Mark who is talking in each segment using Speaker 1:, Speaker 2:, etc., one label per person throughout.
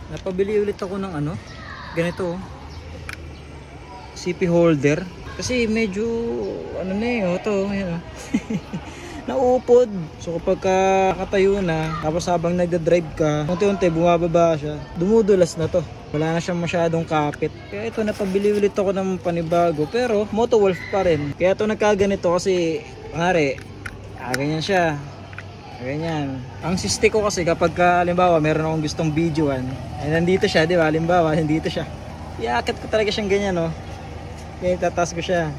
Speaker 1: Napabili ulit ako ng ano, ganito oh. CP holder. Kasi medyo ano na eh, ito, yan oh. Naupod. So kapag katayo na, tapos habang nagda-drive ka, unti-unti bumababa siya, dumudulas na to. Wala na siyang masyadong kapit. Kaya ito, napabili ulit ako ng panibago. Pero Motowolf pa rin. Kaya ito nagkaganito kasi, pangari, ganyan siya. Ganyan. Ang siste ko kasi kapag halimbawa meron akong gustong videoan, ay nandito siya, di ba? Halimbawa, nandito siya. Iakit ko talaga siyang ganyan, no? Kaya itatas ko siya.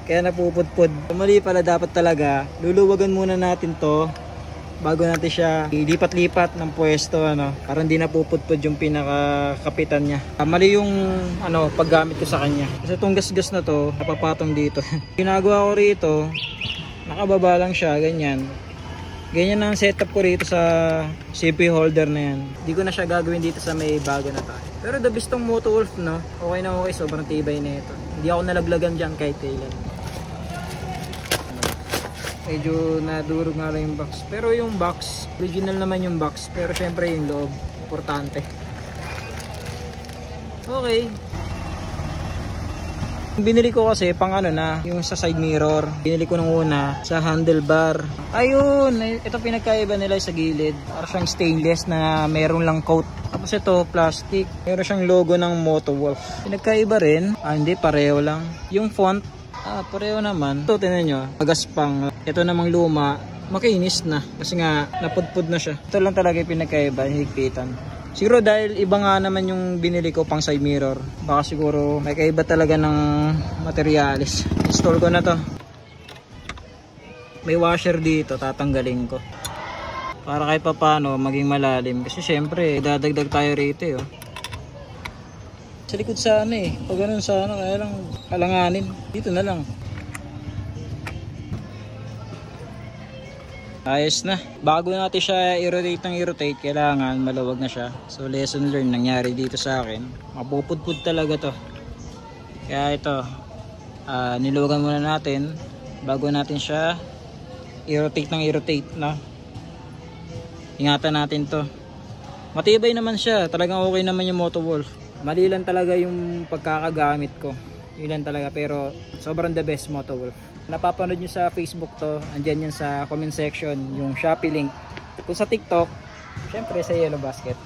Speaker 1: Kaya napupudpud. Mali pala, dapat talaga luluwagan muna natin to bago natin siya ilipat-lipat ng pwesto, ano, para hindi napupudpud yung pinakakapitan niya. Mali yung ano, paggamit ko sa kanya. Kasi itong gasgas na to, napapatong dito. Ginagawa ko rito, nakababa lang siya, ganyan. Ganyan ang setup ko rito sa CP holder na yan. Hindi ko na siya gagawin dito sa may bago na tayo. Pero the best tong Motowolf, no? Okay na okay, sobrang tibay na ito. Hindi ako nalaglagan dyan kahit kailan. Medyo nadurog nga lang yung box. Pero yung box, original naman yung box. Pero syempre yung loob, importante. Okay. Binili ko kasi pang ano na, yung sa side mirror. Binili ko nung una sa handlebar. Ayun, ito pinagkaiba nila sa gilid. Para siyang stainless na meron lang coat. Tapos ito, plastic. Meron siyang logo ng Motowolf. Pinagkaiba rin. Hindi, pareho lang. Yung font, pareho naman. Ito, tinan nyo, magaspang. Ito namang luma, makinis na. Kasi nga, napudpud na siya. Ito lang talaga yung pinagkaiba, higpitan. Siguro dahil iba nga naman yung binili ko pang side mirror. Baka siguro may kaiba talaga ng materialis. Install ko na to. May washer dito, tatanggalin ko. Para kahit pa paano maging malalim. Kasi syempre, dadagdag tayo rito eh. Oh. Sa likod sana eh. Pag ganun sana, kaya lang alanganin. Dito na lang. Ayos na. Bago natin siya i-rotate ng i-rotate, kailangan maluwag na siya. So lesson learned nangyari dito sa akin. Mapupudpud talaga to. Kaya ito, niluwagan muna natin bago natin siya i-rotate ng i-rotate, no? Ingatan natin to. Matibay naman siya. Talagang okay naman yung Motowolf. Mali lang talaga yung pagkakagamit ko. Yun lang talaga. Pero sobrang the best Motowolf. Napapanood nyo sa Facebook to, andyan yan sa comment section, yung Shopee link. Kung sa TikTok, syempre sa Yellow Basket.